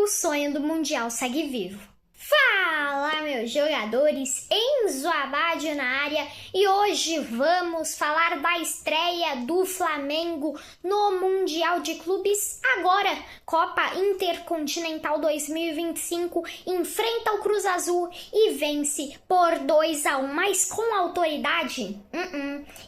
sonho do Mundial segue vivo. Fala, meus jogadores, Enzo Abad na área e hoje vamos falar da estreia do Flamengo no Mundial de Clubes. Agora, Copa Intercontinental 2025, enfrenta o Cruz Azul e vence por 2-1, mas com autoridade?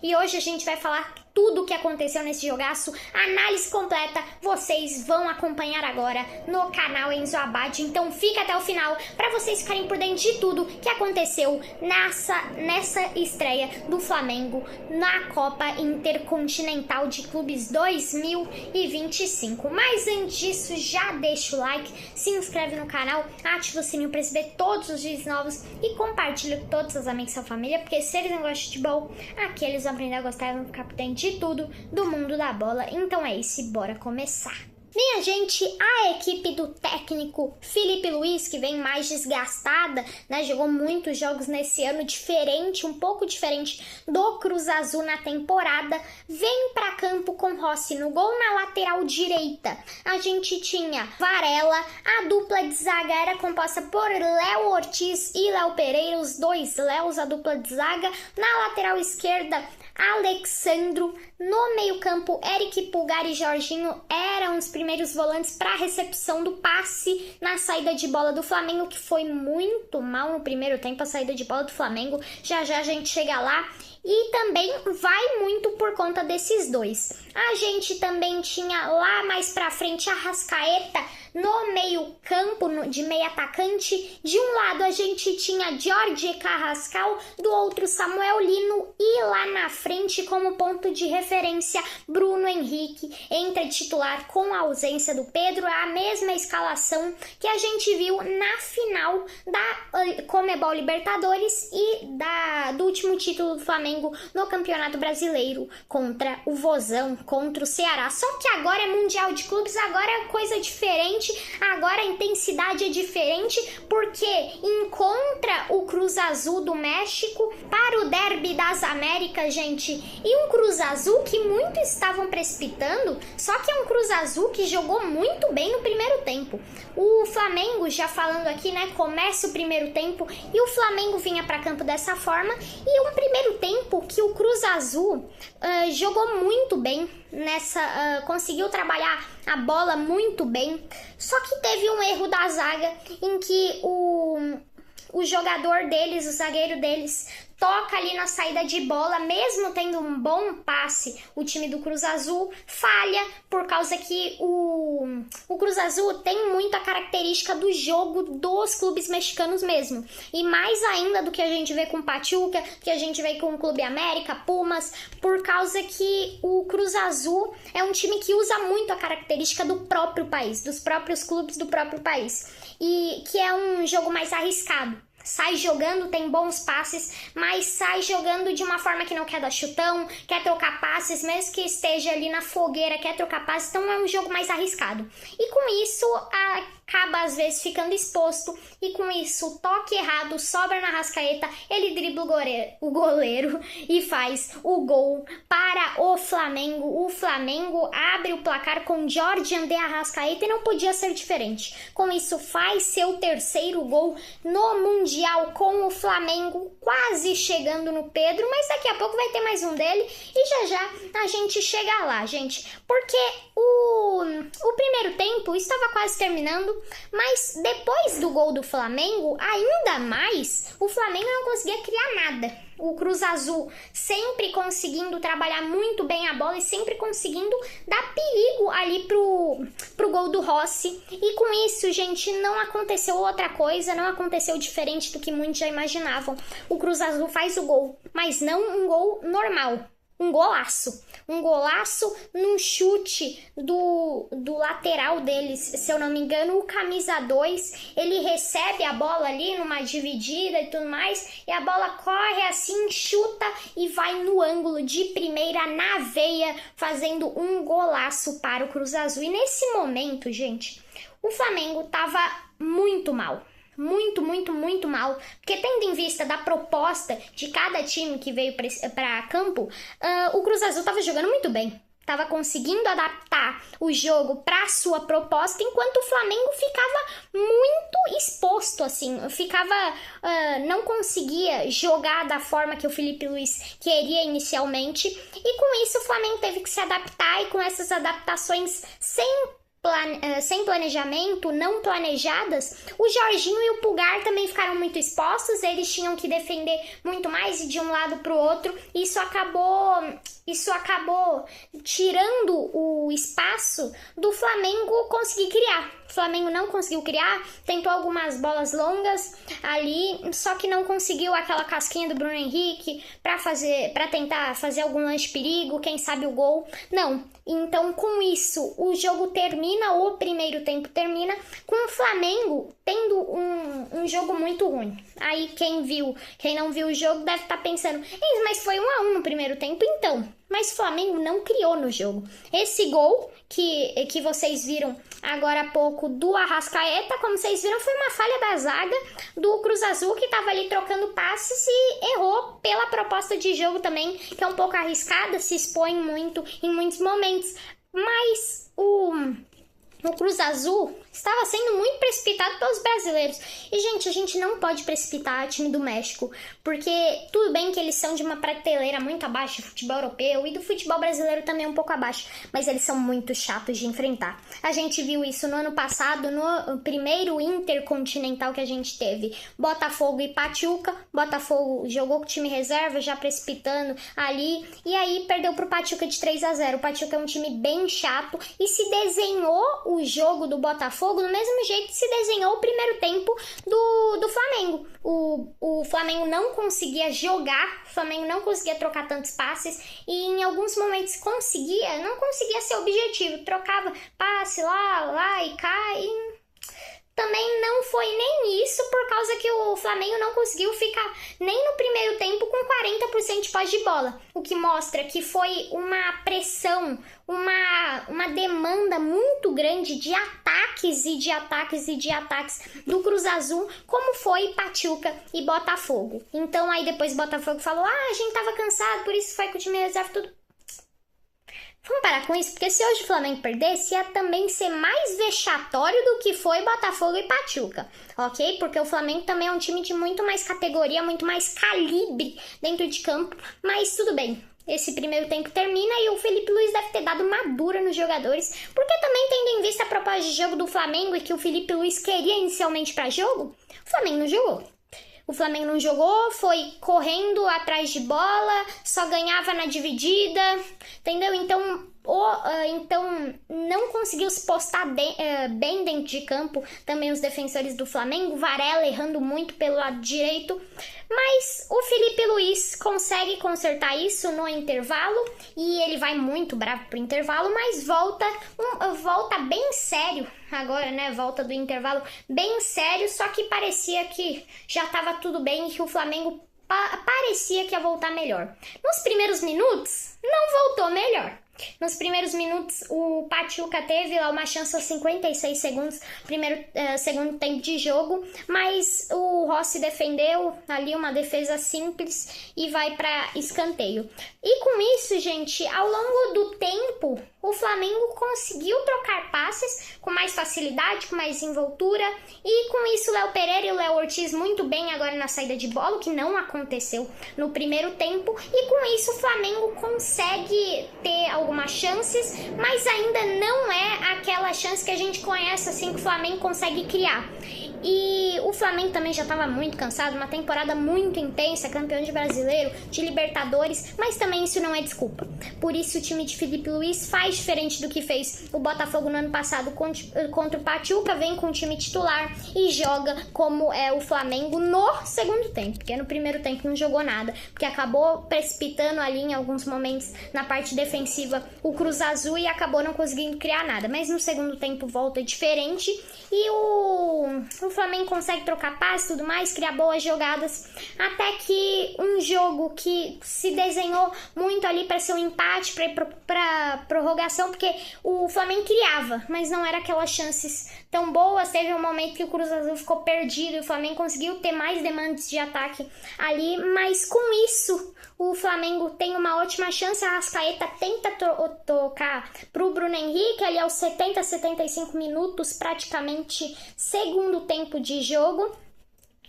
E hoje a gente vai falar tudo o que aconteceu nesse jogaço, análise completa, vocês vão acompanhar agora no canal Enzo Abad, então fica até o final para vocês ficarem por dentro de tudo que aconteceu nessa estreia do Flamengo na Copa Intercontinental de Clubes 2025. Mas antes disso, já deixa o like, se inscreve no canal, ativa o sininho para receber todos os vídeos novos e compartilha com todos os amigos e sua família, porque se eles não gostam de futebol, aqui eles vão aprender a gostar e vão ficar por dentro de tudo do mundo da bola. Então é isso, bora começar. Minha gente, a equipe do técnico Felipe Luiz, que vem mais desgastada, né? Jogou muitos jogos nesse ano, um pouco diferente do Cruz Azul na temporada, vem para campo com Rossi no gol. Na lateral direita, a gente tinha Varela, a dupla de zaga era composta por Léo Ortiz e Léo Pereira, os dois Léos, a dupla de zaga. Na lateral esquerda, Alexandro. No meio-campo, Eric Pulgar e Jorginho eram os primeiros volantes para a recepção do passe na saída de bola do Flamengo, que foi muito mal no primeiro tempo, a saída de bola do Flamengo. Já já a gente chega lá. E também vai muito por conta desses dois. A gente também tinha lá mais pra frente a Arrascaeta no meio campo, de meio atacante. De um lado a gente tinha Jorge Carrascal, do outro Samuel Lino e lá na frente como ponto de referência Bruno Henrique. Entra titular com a ausência do Pedro, a mesma escalação que a gente viu na final da Conmebol Libertadores e do último título do Flamengo no Campeonato Brasileiro contra o Vozão, contra o Ceará. Só que agora é Mundial de Clubes, agora é coisa diferente, agora a intensidade é diferente, porque encontra o Cruz Azul do México para o Derby das Américas, gente. E um Cruz Azul que muitos estavam precipitando, só que é um Cruz Azul que jogou muito bem no primeiro tempo. O Flamengo, já falando aqui, né, começa o primeiro tempo e o Flamengo vinha para campo dessa forma, e um primeiro tempo que o Cruz Azul jogou muito bem conseguiu trabalhar a bola muito bem, só que teve um erro da zaga em que o jogador deles, o zagueiro deles, toca ali na saída de bola, mesmo tendo um bom passe, o time do Cruz Azul falha, por causa que o Cruz Azul tem muito a característica do jogo dos clubes mexicanos mesmo, e mais ainda do que a gente vê com o Pachuca, que a gente vê com o Clube América, Pumas, por causa que o Cruz Azul é um time que usa muito a característica do próprio país, dos próprios clubes do próprio país, e que é um jogo mais arriscado. Sai jogando, tem bons passes, mas sai jogando de uma forma que não quer dar chutão, quer trocar passes, mesmo que esteja ali na fogueira, quer trocar passes, então é um jogo mais arriscado. E com isso, acaba às vezes ficando exposto, e com isso o toque errado sobra na Arrascaeta, ele dribla o goleiro e faz o gol para o Flamengo. O Flamengo abre o placar com Jorge André Arrascaeta e não podia ser diferente. Com isso faz seu terceiro gol no Mundial, com o Flamengo quase chegando no Pedro, mas daqui a pouco vai ter mais um dele e já já a gente chega lá, gente, porque o primeiro tempo estava quase terminando, mas depois do gol do Flamengo, ainda mais, o Flamengo não conseguia criar nada. O Cruz Azul sempre conseguindo trabalhar muito bem a bola e sempre conseguindo dar perigo ali pro gol do Rossi. E com isso, gente, não aconteceu outra coisa, não aconteceu diferente do que muitos já imaginavam. O Cruz Azul faz o gol, mas não um gol normal. Um golaço num chute do lateral deles, se eu não me engano, o camisa 2, ele recebe a bola ali numa dividida e tudo mais, e a bola corre assim, chuta e vai no ângulo de primeira na veia, fazendo um golaço para o Cruz Azul. E nesse momento, gente, o Flamengo tava muito mal. Muito mal, porque tendo em vista da proposta de cada time que veio para campo, o Cruz Azul tava jogando muito bem, estava conseguindo adaptar o jogo para sua proposta, enquanto o Flamengo ficava muito exposto, assim, não conseguia jogar da forma que o Felipe Luiz queria inicialmente, e com isso o Flamengo teve que se adaptar, e com essas adaptações sem planejamento, não planejadas, o Jorginho e o Pulgar também ficaram muito expostos, eles tinham que defender muito mais e de um lado para o outro, isso acabou tirando o espaço do Flamengo conseguir criar. O Flamengo não conseguiu criar, tentou algumas bolas longas ali, só que não conseguiu aquela casquinha do Bruno Henrique para tentar fazer algum lance perigo, quem sabe o gol. Não. Então, com isso, o jogo termina, o primeiro tempo termina, com o Flamengo tendo um jogo muito ruim. Aí, quem não viu o jogo deve estar pensando, mas foi 1-1 no primeiro tempo, então. Mas o Flamengo não criou no jogo. Esse gol que vocês viram agora há pouco do Arrascaeta, como vocês viram, foi uma falha da zaga do Cruz Azul, que estava ali trocando passes e errou pela proposta de jogo também, que é um pouco arriscada, se expõe muito em muitos momentos. Mas o Cruz Azul estava sendo muito precipitado pelos brasileiros. E, gente, a gente não pode precipitar o time do México, porque tudo bem que eles são de uma prateleira muito abaixo do futebol europeu e do futebol brasileiro também um pouco abaixo, mas eles são muito chatos de enfrentar. A gente viu isso no ano passado, no primeiro intercontinental que a gente teve. Botafogo e Pachuca. Botafogo jogou com o time reserva, já precipitando ali, e aí perdeu pro Pachuca de 3-0. O Pachuca é um time bem chato e se desenhou o jogo do Botafogo do mesmo jeito que se desenhou o primeiro tempo do Flamengo. O Flamengo não conseguia jogar, o Flamengo não conseguia trocar tantos passes e em alguns momentos não conseguia ser objetivo, trocava passe lá e cá e também não foi nem isso, por causa que o Flamengo não conseguiu ficar nem no primeiro tempo com 40% de posse de bola, o que mostra que foi uma pressão, uma demanda muito grande de ataques do Cruz Azul, como foi Pachuca e Botafogo. Então aí depois o Botafogo falou, a gente tava cansado, por isso foi com o time reserva tudo. Vamos parar com isso, porque se hoje o Flamengo perdesse, ia também ser mais vexatório do que foi Botafogo e Pachuca, ok? Porque o Flamengo também é um time de muito mais categoria, muito mais calibre dentro de campo, mas tudo bem. Esse primeiro tempo termina e o Felipe Luiz deve ter dado uma dura nos jogadores, porque também tendo em vista a proposta de jogo do Flamengo e que o Felipe Luiz queria inicialmente para jogo, o Flamengo não jogou. O Flamengo não jogou, foi correndo atrás de bola, só ganhava na dividida, entendeu? Então não conseguiu se postar bem dentro de campo também os defensores do Flamengo, Varela errando muito pelo lado direito, mas o Felipe Luiz consegue consertar isso no intervalo e ele vai muito bravo pro intervalo, mas volta bem sério agora, né? Volta do intervalo bem sério, só que parecia que já estava tudo bem e que o Flamengo parecia que ia voltar melhor. Nos primeiros minutos, não voltou melhor. Nos primeiros minutos, o Pachuca teve lá uma chance aos 56 segundos, segundo tempo de jogo, mas o Rossi defendeu ali uma defesa simples e vai para escanteio. E com isso, gente, ao longo do tempo, o Flamengo conseguiu trocar passes com mais facilidade, com mais envoltura, e com isso o Léo Pereira e o Léo Ortiz muito bem agora na saída de bola, o que não aconteceu no primeiro tempo, e com isso o Flamengo consegue ter algumas chances, mas ainda não é aquela chance que a gente conhece assim que o Flamengo consegue criar. E o Flamengo também já estava muito cansado, uma temporada muito intensa, campeão de brasileiro, de Libertadores, mas também isso não é desculpa. Por isso o time de Felipe Luiz faz diferente do que fez o Botafogo no ano passado contra o Pachuca, vem com o time titular e joga como é o Flamengo no segundo tempo, porque no primeiro tempo não jogou nada, porque acabou precipitando ali em alguns momentos na parte defensiva o Cruz Azul e acabou não conseguindo criar nada, mas no segundo tempo volta diferente e o o Flamengo consegue trocar passe e tudo mais, criar boas jogadas, até que um jogo que se desenhou muito ali para ser um empate, para prorrogação, porque o Flamengo criava, mas não era aquelas chances tão boas. Teve um momento que o Cruz Azul ficou perdido e o Flamengo conseguiu ter mais demandas de ataque ali, mas com isso o Flamengo tem uma ótima chance. A Arrascaeta tenta tocar pro Bruno Henrique ali aos 70, 75 minutos, praticamente segundo tempo de jogo.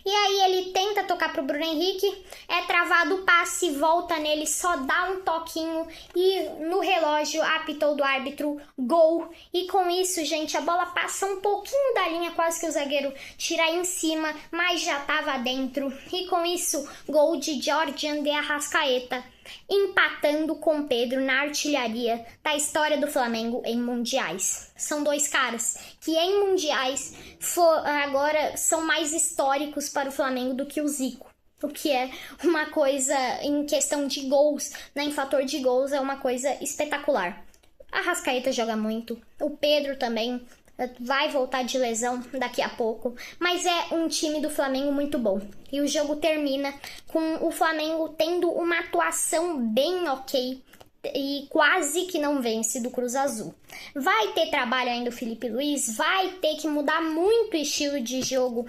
E aí ele tenta tocar pro Bruno Henrique, é travado o passe, volta nele, só dá um toquinho e no relógio apitou do árbitro gol. E com isso, gente, a bola passa um pouquinho da linha, quase que o zagueiro tira em cima, mas já tava dentro. E com isso, gol de Jordan de Arrascaeta, empatando com Pedro na artilharia da história do Flamengo em mundiais. São dois caras que em mundiais agora são mais históricos para o Flamengo do que o Zico. O que é uma coisa, em questão de gols, né, em fator de gols, é uma coisa espetacular. A Arrascaeta joga muito, o Pedro também vai voltar de lesão daqui a pouco, mas é um time do Flamengo muito bom. E o jogo termina com o Flamengo tendo uma atuação bem ok e quase que não vence do Cruz Azul. Vai ter trabalho ainda o Felipe Luiz, vai ter que mudar muito o estilo de jogo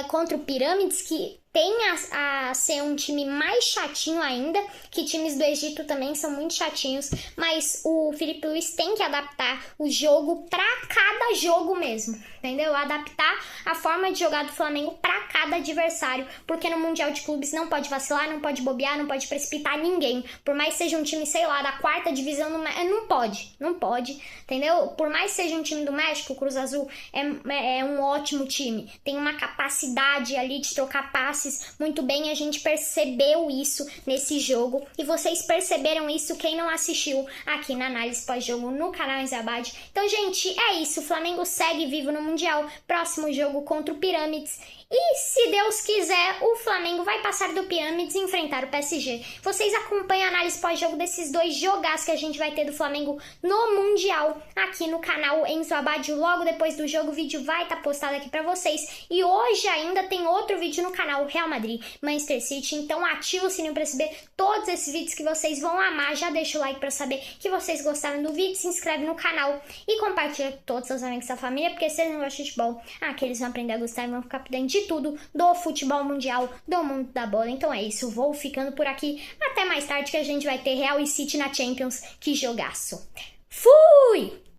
contra o Pirâmides, que tem a ser um time mais chatinho ainda, que times do Egito também são muito chatinhos, mas o Felipe Luiz tem que adaptar o jogo para cada jogo mesmo, entendeu? Adaptar a forma de jogar do Flamengo para cada adversário, porque no Mundial de Clubes não pode vacilar, não pode bobear, não pode precipitar ninguém, por mais que seja um time, sei lá, da quarta divisão, não pode, entendeu? Por mais que seja um time do México, o Cruz Azul é um ótimo time, tem uma capacidade ali de trocar passes muito bem. A gente percebeu isso nesse jogo e vocês perceberam isso, quem não assistiu aqui na análise pós-jogo no canal Enzabad. Então, gente, é isso, o Flamengo segue vivo no Mundial, próximo jogo contra o Pirâmides. E se Deus quiser, o Flamengo vai passar do Pirâmides e enfrentar o PSG. Vocês acompanham a análise pós-jogo desses dois jogaços que a gente vai ter do Flamengo no Mundial aqui no canal Enzo Abad. Logo depois do jogo, o vídeo vai estar postado aqui pra vocês. E hoje ainda tem outro vídeo no canal Real Madrid, Manchester City. Então ativa o sininho pra receber todos esses vídeos que vocês vão amar. Já deixa o like pra saber que vocês gostaram do vídeo. Se inscreve no canal e compartilha com todos os seus amigos da família, porque se eles não gostam de futebol, aqui eles vão aprender a gostar e vão ficar por dentro de tudo do futebol mundial, do mundo da bola. Então é isso, vou ficando por aqui. Até mais tarde que a gente vai ter Real e City na Champions. Que jogaço! Fui!